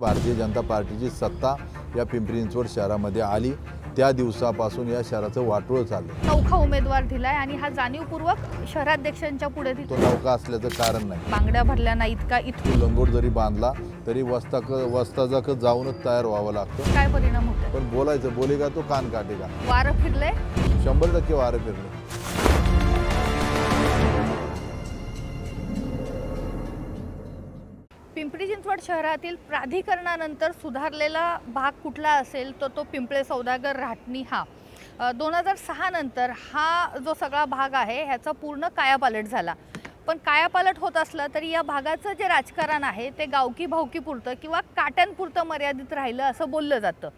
भारतीय जनता पार्टीची सत्ता या पिंपरी चिंचवड शहरामध्ये आली त्या दिवसापासून या शहराचं वाटोळं चाललं। नौका उमेदवार दिलाय आणि हा जाणीवपूर्वक शहराध्यक्षांच्या पुढे तो नौका असल्याचं कारण नाही। बांगड्या भरल्या नाहीत का इथून लंगोट जरी बांधला तरी वस्ताजाक जाऊनच तयार व्हावं लागतं। काय परिणाम होतो? पण बोलायचं बोलेगा तो कान काटेगा। वारं फिरले 100% वारे फिरले। पिंपरी चिंचवड शहरातील प्राधिकरणानंतर सुधारलेला भाग कुठला असेल तर तो पिंपळे सौदागर राहटणी हा 2006 नंतर हा जो सगळा भाग आहे ह्याचा पूर्ण कायापालट झाला। पण कायापालट होत असला तरी या भागाचं जे राजकारण आहे ते गावकी भावकीपुरतं किंवा काट्यांपुरतं मर्यादित राहिलं असं बोललं जातं।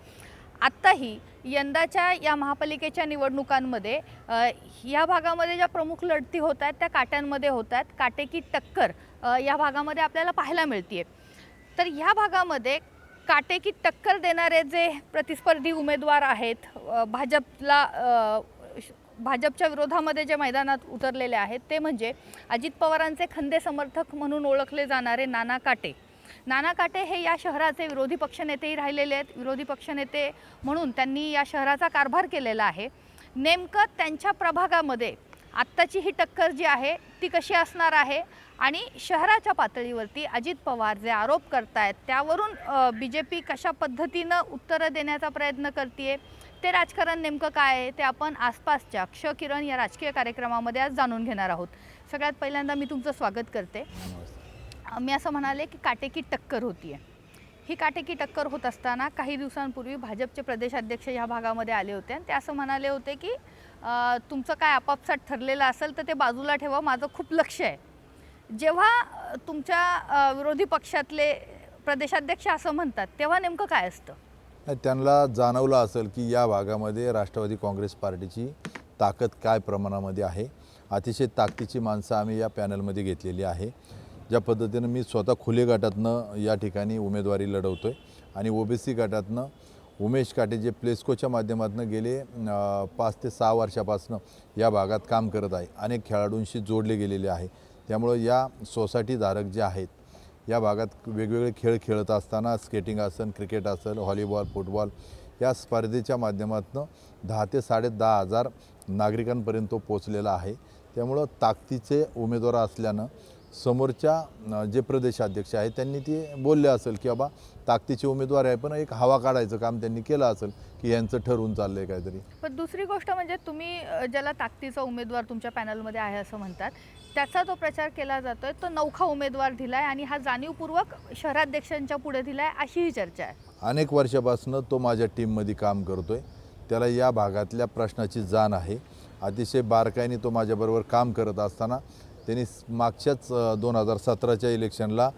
आत्ताही यंदाच्या या महापालिकेच्या निवडणुकांमध्ये या भागामध्ये ज्या प्रमुख लढती होत आहेत त्या काट्यांमध्ये होत आहेत। काटेकी टक्कर या भागामध्ये आपल्याला पाहायला मिळते। तर या भागामध्ये काटेकी टक्कर देणारे जे प्रतिस्पर्धी उमेदवार आहेत भाजपच्या विरोधामध्ये जे मैदानात उतरलेले आहेत ते म्हणजे अजित पवारांचे खंदे समर्थक म्हणून ओळखले जाणारे नाना काटे। नाना काटे हे या शहराचे विरोधी पक्षनेतेही राहिलेले आहेत। विरोधी पक्षनेते म्हणून त्यांनी या शहराचा कारभार केलेला आहे। नेमकं त्यांच्या प्रभागामध्ये आत्ताची ही टक्कर जी आहे ती कशी असणार आहे आणि शहराच्या पातळीवरती अजित पवार जे आरोप करतायत त्यावरून बीजेपी कशा पद्धतीनं उत्तरं देण्याचा प्रयत्न करते ते राजकारण नेमकं काय आहे ते आपण आसपासच्या क्ष किरण या राजकीय कार्यक्रमामध्ये आज जाणून घेणार आहोत। सगळ्यात पहिल्यांदा मी तुमचं स्वागत करते। मी असं म्हणाले की काटेकी टक्कर होतीये। ही काटेकी टक्कर होत असताना काही दिवसांपूर्वी भाजपचे प्रदेशाध्यक्ष या भागामध्ये आले होते आणि ते असं म्हणाले होते की तुमचं काय आपापसात ठरलेलं असेल तर ते बाजूला ठेवा, माझं खूप लक्ष आहे। जेव्हा तुमच्या विरोधी पक्षातले प्रदेशाध्यक्ष असं म्हणतात तेव्हा नेमकं काय असतं? त्यांना जाणवलं असेल की या भागामध्ये राष्ट्रवादी काँग्रेस पार्टीची ताकद काय प्रमाणामध्ये आहे। अतिशय ताकदीची माणसं आम्ही या पॅनलमध्ये घेतलेली आहे। ज्या पद्धतीनं मी स्वतः खुले गटातनं या ठिकाणी उमेदवारी लढवतोय आणि ओबीसी गटातनं उमेश काटे जे प्लेस्कोच्या माध्यमातून गेले 5 ते 6 वर्षापासून या भागात काम करत आहे। अनेक खेळाडूंशी जोडले गेलेले आहे। त्यामुळे या सोसायटीधारक जे आहेत या भागात वेगवेगळे खेळ खेळत असताना स्केटिंग असेल, क्रिकेट असेल, व्हॉलीबॉल, फुटबॉल या स्पर्धेच्या माध्यमातून 10 ते 10,500 नागरिकांपर्यंत तो पोचलेला आहे। त्यामुळं ताकदीचे उमेदवार असल्यानं समोरच्या जे प्रदेशाध्यक्ष आहेत त्यांनी ते बोलले असेल की बाबा ताकदीचे उमेदवार आहे, पण एक हवा काढायचं काम त्यांनी केलं असेल की यांचं ठरवून चाललंय काहीतरी। पण दुसरी गोष्ट म्हणजे तुम्ही ज्याला ताकदीचा उमेदवार तुमच्या पॅनलमध्ये आहे असं म्हणतात त्याचा जो प्रचार केला जातोय तो नौका उमेदवार दिलाय आणि हा जाणीवपूर्वक शहराध्यक्षांच्या पुढे दिलाय अशीही चर्चा आहे। अनेक वर्षापासून तो माझ्या टीममध्ये काम करतोय। त्याला या भागातल्या प्रश्नाची जाण आहे। अतिशय बारकाईने तो माझ्याबरोबर काम करत असताना त्यांनी मागच्याच 2017च्या इलेक्शनला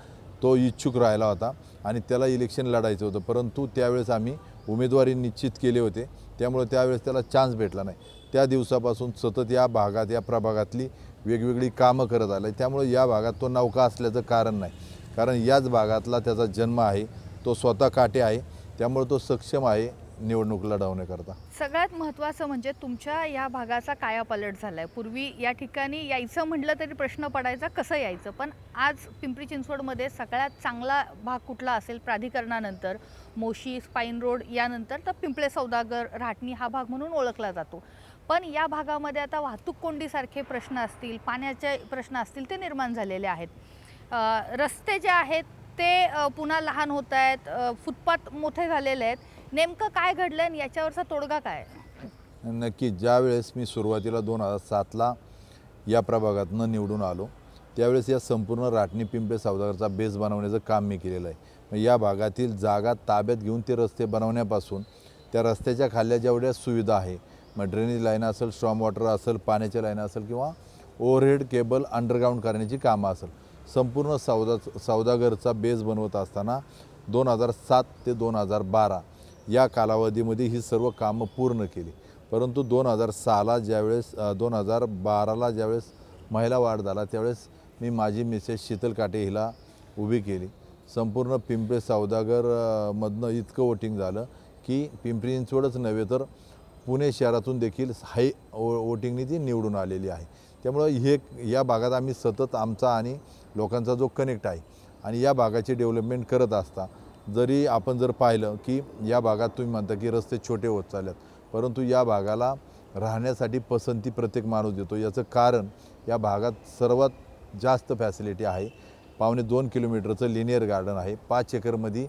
तो इच्छुक राहिला होता आणि त्याला इलेक्शन लढायचं होतं, परंतु त्यावेळेस आम्ही उमेदवारी निश्चित केले होते। त्यामुळे त्यावेळेस त्याला चान्स भेटला नाही। त्या दिवसापासून सतत या भागात या प्रभागातली वेगवेगळी कामं करत आलं। त्यामुळे या भागात तो नौका असल्याचं कारण नाही, कारण याच भागातला त्याचा जन्म आहे। तो स्वतः काटे आहे, त्यामुळे तो सक्षम आहे निवडणूक लढवण्याकरता। सगळ्यात महत्त्वाचं म्हणजे तुमच्या या भागाचा कायापालट झालाय। पूर्वी या ठिकाणी यायचं म्हटलं तरी प्रश्न पडायचा कसं यायचं, पण आज पिंपरी चिंचवडमध्ये सगळ्यात चांगला भाग कुठला असेल प्राधिकरणानंतर मोशी, स्पाईन रोड यानंतर तर पिंपळे सौदागर राहटणी हा भाग म्हणून ओळखला जातो। पण या भागामध्ये आता वाहतूक कोंडीसारखे प्रश्न असतील, पाण्याचे प्रश्न असतील ते निर्माण झालेले आहेत। रस्ते जे आहेत ते पुन्हा लहान होत आहेत, फुटपाथ मोठे झालेले आहेत। नेमकं काय घडलं आणि याच्यावरचा तोडगा काय? नक्की ज्यावेळेस मी सुरुवातीला 2007ला या प्रभागातनं निवडून आलो त्यावेळेस या संपूर्ण राहटणी पिंपळे सौदागरचा बेस बनवण्याचं काम मी केलेलं आहे। या भागातील जागा ताब्यात घेऊन ते रस्ते बनवण्यापासून त्या रस्त्याच्या खाल्ल्या जेवढ्या सुविधा आहे, मग ड्रेनेज लाईन असेल, स्ट्रॉम वॉटर असेल, पाण्याच्या लाईन असेल किंवा ओव्हरहेड केबल अंडरग्राऊंड करण्याची कामं असेल, संपूर्ण सौदागरचा बेस बनवत असताना 2007 ते 2012 या कालावधीमध्ये ही सर्व कामं पूर्ण केली। परंतु 2006ला ज्यावेळेस 2012ला ज्यावेळेस महिला वाढ झाला त्यावेळेस मी माझी मिसेस शीतल काटे हिला उभी केली। संपूर्ण पिंपळे सौदागरमधनं इतकं वोटिंग झालं की पिंपरी चिंचवडच नव्हे तर पुणे शहरातून देखील हाय वोटिंगनी ती निवडून आलेली आहे। त्यामुळे हे या भागात आम्ही सतत आमचा आणि लोकांचा जो कनेक्ट आहे आणि या भागाची डेव्हलपमेंट करत असता जरी आपण जर पाहिलं की या भागात तुम्ही म्हणता की रस्ते छोटे होत चाललेत, परंतु या भागाला राहण्यासाठी पसंती प्रत्येक माणूस देतो. याचं कारण या भागात सर्वात जास्त फॅसिलिटी आहे. 2.25 किलोमीटरचं लिनियर गार्डन आहे. 5 एकरमध्ये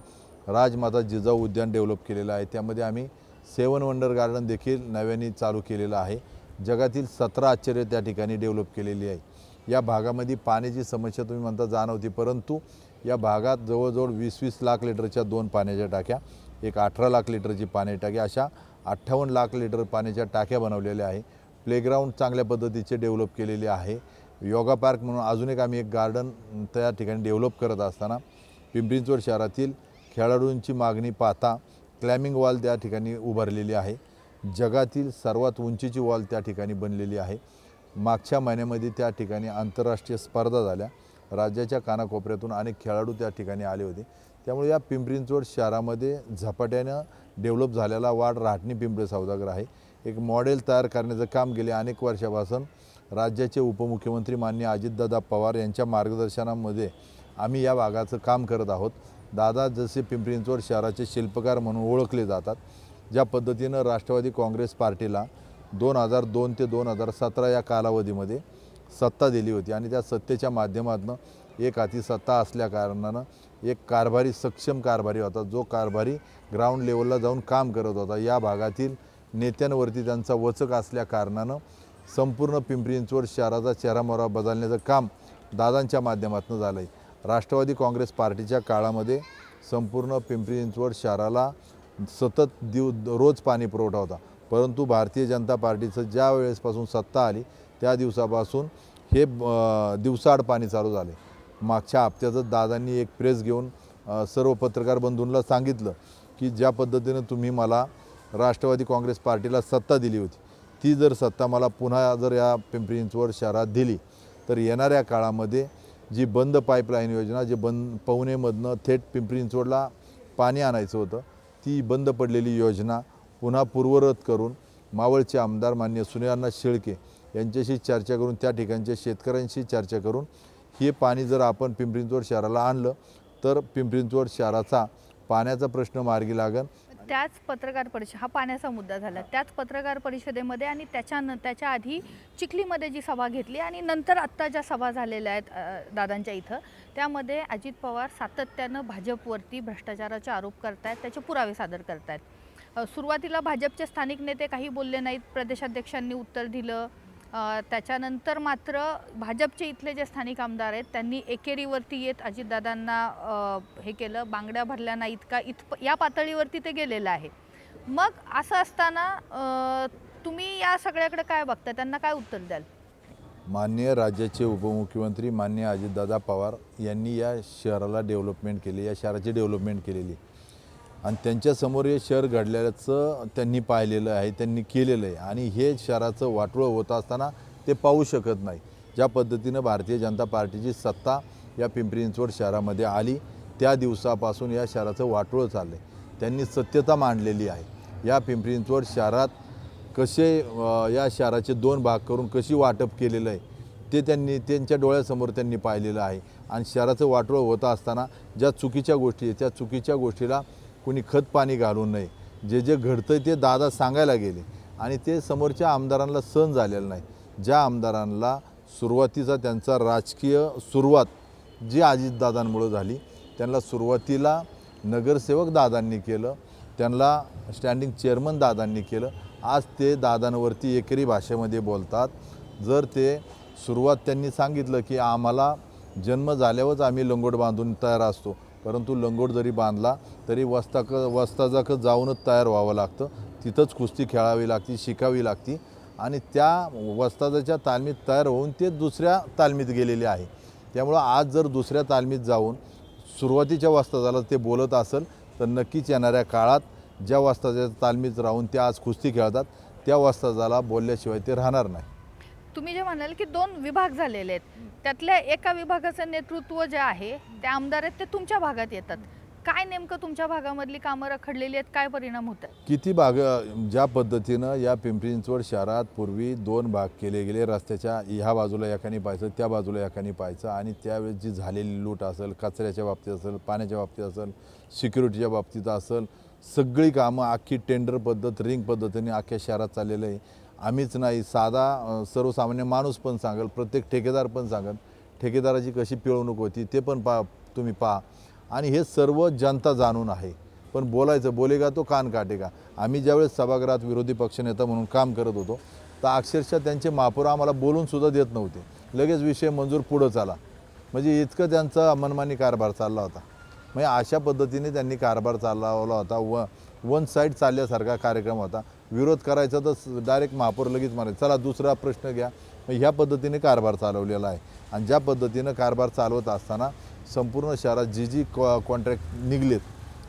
राजमाता जिजाऊ उद्यान डेव्हलप केलेलं आहे. त्यामध्ये आम्ही 7 वंडर गार्डन देखील नव्याने चालू केलेलं आहे. जगातील 17 आश्चर्य त्या ठिकाणी डेव्हलप केलेली आहे. या भागामध्ये पाण्याची समस्या तुम्ही म्हणता जाणवती, परंतु या भागात जवळजवळ 20-20 लाख लिटरच्या 2 पाण्याच्या टाक्या, एक 18 लाख लिटरची पाण्याची टाकी, अशा 58 लाख लिटर पाण्याच्या टाक्या बनवलेल्या आहे. प्लेग्राऊंड चांगल्या पद्धतीचे डेव्हलप केलेले आहे. योगा पार्क म्हणून अजून आम्ही एक गार्डन त्या ठिकाणी डेव्हलप करत असताना पिंपरी चिंचवड शहरातील खेळाडूंची मागणी पाहता क्लाइम्बिंग वॉल त्या ठिकाणी उभारलेली आहे. जगातील सर्वात उंचीची वॉल त्या ठिकाणी बनलेली आहे. मागच्या महिन्यामध्ये त्या ठिकाणी आंतरराष्ट्रीय स्पर्धा झाल्या. राज्याच्या कानाकोपऱ्यातून अनेक खेळाडू त्या ठिकाणी आले होते. त्यामुळे या पिंपरी चिंचवड शहरामध्ये झपाट्यानं डेव्हलप झालेला वार्ड राहटणी पिंपळे सौदागर आहे. एक मॉडेल तयार करण्याचं काम गेले अनेक वर्षापासून राज्याचे उपमुख्यमंत्री माननीय अजितदादा पवार यांच्या मार्गदर्शनामध्ये आम्ही या भागाचं काम करत आहोत. दादा जसे पिंपरी चिंचवड शहराचे शिल्पकार म्हणून ओळखले जातात, ज्या पद्धतीनं राष्ट्रवादी काँग्रेस पार्टीला 2002 ते 2017 या कालावधीमध्ये सत्ता दिली होती आणि त्या सत्तेच्या माध्यमातून एक हाती सत्ता असल्या कारणानं एक कारभारी, सक्षम कारभारी होता, जो कारभारी ग्राउंड लेवलला जाऊन काम करत होता. या भागातील नेत्यांवरती त्यांचा वचक असल्या कारणानं संपूर्ण पिंपरी चिंचवड शहराचा चेहरामोहरा बदलण्याचं काम दादांच्या माध्यमातून झालं आहे. राष्ट्रवादी काँग्रेस पार्टीच्या काळामध्ये संपूर्ण पिंपरी चिंचवड शहराला सतत रोज पाणी पुरवठा होता, परंतु भारतीय जनता पार्टीचं ज्या वेळेसपासून सत्ता आली त्या दिवसापासून हे दिवसाआड पाणी चालू झाले. मागच्या हप्त्यातच दादांनी एक प्रेस घेऊन सर्व पत्रकार बंधूंना सांगितलं की ज्या पद्धतीनं तुम्ही मला राष्ट्रवादी काँग्रेस पार्टीला सत्ता दिली होती, ती जर सत्ता मला पुन्हा जर या पिंपरी चिंचवड शहरात दिली तर येणाऱ्या काळामध्ये जी बंद पाईपलाईन योजना, जे पवनेमधनं थेट पिंपरी चिंचवडला पाणी आणायचं होतं, ती बंद पडलेली योजना पुन्हा पूर्ववत करून मावळचे आमदार माननीय सुनीलअण्णा शेळके यांच्याशी चर्चा करून, त्या ठिकाणच्या शेतकऱ्यांशी चर्चा करून हे पाणी जर आपण पिंपरी चिंचवड शहराला आणलं तर पिंपरी चिंचवड शहराचा पाण्याचा प्रश्न मार्गी लागेल. त्याच पत्रकार परिषद, हा पाण्याचा मुद्दा झाला, त्याच पत्रकार परिषदेमध्ये आणि त्याच्या आधी चिखलीमध्ये जी सभा घेतली आणि नंतर आत्ता ज्या सभा झालेल्या आहेत दादांच्या इथं, त्यामध्ये अजित पवार सातत्यानं भाजपवरती भ्रष्टाचाराचे आरोप करतायत, त्याचे पुरावे सादर करतायत. सुरुवातीला भाजपचे स्थानिक नेते काही बोलले नाहीत, प्रदेशाध्यक्षांनी उत्तर दिलं. त्याच्यानंतर मात्र भाजपचे इथले जे स्थानिक आमदार आहेत त्यांनी एकेरीवरती येत अजितदादांना हे केलं, बांगड्या भरल्या नाहीत का, या पातळीवरती ते गेलेलं आहे. मग असं असताना तुम्ही या सगळ्याकडे काय बघता, त्यांना काय उत्तर द्याल? माननीय राज्याचे उपमुख्यमंत्री माननीय अजितदादा पवार यांनी या शहराला डेव्हलपमेंट केली, या शहराची डेव्हलपमेंट केलेली आणि त्यांच्यासमोर हे शहर घडल्याचं त्यांनी पाहिलेलं आहे, त्यांनी केलेलं आहे आणि हे शहराचं वाटोळं होत असताना ते पाहू शकत नाही. ज्या पद्धतीनं भारतीय जनता पार्टीची सत्ता या पिंपरी चिंचवड शहरामध्ये आली त्या दिवसापासून या शहराचं वाटोळं चाललं आहे. त्यांनी सत्यता मांडलेली आहे. या पिंपरी चिंचवड शहरात कसे या शहराचे 2 भाग करून कशी वाटप केलेलं आहे ते त्यांच्या डोळ्यासमोर त्यांनी पाहिलेलं आहे आणि शहराचं वाटोळं होत असताना ज्या चुकीच्या गोष्टी आहेत त्या चुकीच्या गोष्टीला कोणी खत पाणी घालू नये. जे जे घडतं ते दादा सांगायला गेले आणि ते समोरच्या आमदारांना सहन झालेलं नाही. ज्या आमदारांना सुरुवातीचा त्यांचा राजकीय सुरुवात जी अजितदादांमुळं झाली, त्यांना सुरुवातीला नगरसेवक दादांनी केलं, त्यांना स्टँडिंग चेअरमन दादांनी केलं. आज ते दादांवरती एकेरी भाषेमध्ये बोलतात. जर ते सुरुवात त्यांनी सांगितलं की आम्हाला जन्म झाल्यावरच आम्ही लंगोट बांधून तयार असतो, परंतु लंगोट जरी बांधला तरी वस्ताजाक जाऊनच तयार व्हावं लागतं, तिथंच कुस्ती खेळावी लागती, शिकावी लागती आणि त्या वस्ताजाच्या तालमीत तयार होऊन ते दुसऱ्या तालमीत गेलेले आहे. त्यामुळं आज जर दुसऱ्या तालमीत जाऊन सुरुवातीच्या वस्ताजाला ते बोलत असेल तर नक्कीच येणाऱ्या काळात ज्या वस्ताजाच्या तालमीत राहून ते आज कुस्ती खेळतात त्या वस्ताजाला बोलल्याशिवाय ते राहणार नाही. तुम्ही जे म्हणाल की 2 विभाग झालेले आहेत, त्यातल्या एका विभागाचं नेतृत्व जे आहे ते आमदार आहेत ते तुमच्या भागात येतात, काय नेमकं तुमच्या भागामधली कामं रखडलेली आहेत, काय परिणाम होत आहे? किती भाग ज्या पद्धतीनं या पिंपरी चिंचवड शहरात पूर्वी 2 भाग केले गेले, रस्त्याच्या ह्या बाजूला एकाने पाहायचं, त्या बाजूला एकाने पाहायचं, आणि त्यावेळेस जी झालेली लूट असेल, कचऱ्याच्या बाबतीत असेल, पाण्याच्या बाबतीत असेल, सिक्युरिटीच्या बाबतीत असेल, सगळी कामं अख्खी टेंडर पद्धत, रिंग पद्धतीने अख्ख्या शहरात चाललेलं आहे. आम्हीच नाही, साधा सर्वसामान्य माणूस पण सांगेल, प्रत्येक ठेकेदार पण सांगेल, ठेकेदाराची कशी पिळवणूक होती ते पण तुम्ही पहा. आणि हे सर्व जनता जाणून आहे, पण बोलायचं, बोलेगा तो कान काटेगा. आम्ही ज्यावेळेस सभागृहात विरोधी पक्षनेता म्हणून काम करत होतो, तर अक्षरशः त्यांचे महापौर आम्हाला बोलूनसुद्धा देत नव्हते. लगेच विषय मंजूर पुढं चाला, म्हणजे इतकं त्यांचा मनमानी कारभार चालला होता. म्हणजे अशा पद्धतीने त्यांनी कारभार चालवला होता. वन साईड चालल्यासारखा कार्यक्रम होता. विरोध करायचा तर डायरेक्ट महापौर लगेच म्हणायचं, चला दुसरा प्रश्न घ्या. ह्या पद्धतीने कारभार चालवलेला आहे. आणि ज्या पद्धतीनं कारभार चालवत असताना संपूर्ण शहरात जी कॉन्ट्रॅक्ट निघलेत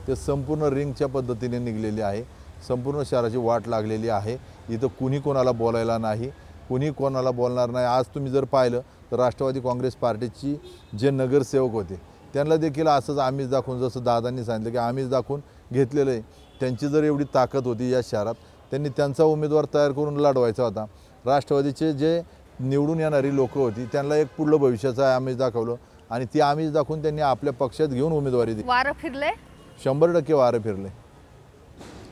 ते संपूर्ण रिंगच्या पद्धतीने निघलेले आहे. संपूर्ण शहराची वाट लागलेली आहे. इथं कुणी कोणाला बोलायला नाही, कुणी कोणाला बोलणार नाही. आज तुम्ही जर पाहिलं तर राष्ट्रवादी काँग्रेस पार्टीची जे नगरसेवक होते त्यांना देखील असंच आम्हीच दाखवून, जसं दादांनी सांगितलं की आम्हीच दाखवून घेतलेलं आहे. त्यांची जर एवढी ताकद होती या शहरात, त्यांनी त्यांचा उमेदवार तयार करून लढवायचा होता. राष्ट्रवादीचे जे निवडून येणारी लोकं होती त्यांना एक पुढलं भविष्याचं आम्हीच दाखवलं, आणि ती आम्हीच दाखवून त्यांनी आपल्या पक्षात घेऊन उमेदवारी दिली. वारं फिरले? 100% वारं फिरले.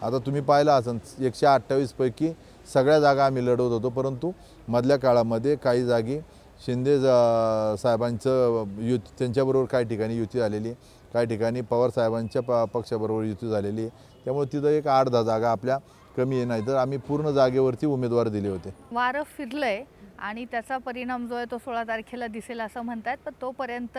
आता तुम्ही पाहिलं असेल, 128 पैकी सगळ्या जागा आम्ही लढवत होतो, परंतु मधल्या काळामध्ये काही जागी शिंदे साहेबांचं युती, त्यांच्याबरोबर काही ठिकाणी युती झालेली, काही ठिकाणी पवार साहेबांच्या पक्षाबरोबर युती झालेली आहे. त्यामुळे तिथं एक 8-10 जागा आपल्या कमी आहे, नाही तर आम्ही पूर्ण जागेवरती उमेदवार दिले होते. वारं फिरलंय आणि त्याचा परिणाम जो आहे तो 16 तारखेला दिसेल असं म्हणतात. पण तोपर्यंत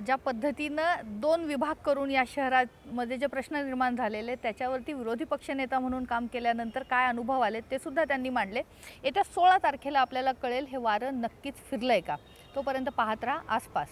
ज्या पद्धतीनं 2 विभाग करून या शहरामध्ये जे प्रश्न निर्माण झालेले त्याच्यावरती विरोधी पक्षनेता म्हणून काम केल्यानंतर काय अनुभव आले ते सुद्धा त्यांनी मांडले. येत्या 16 तारखेला आपल्याला कळेल हे वारं नक्कीच फिरलंय का. तोपर्यंत पाहत राहा आसपास.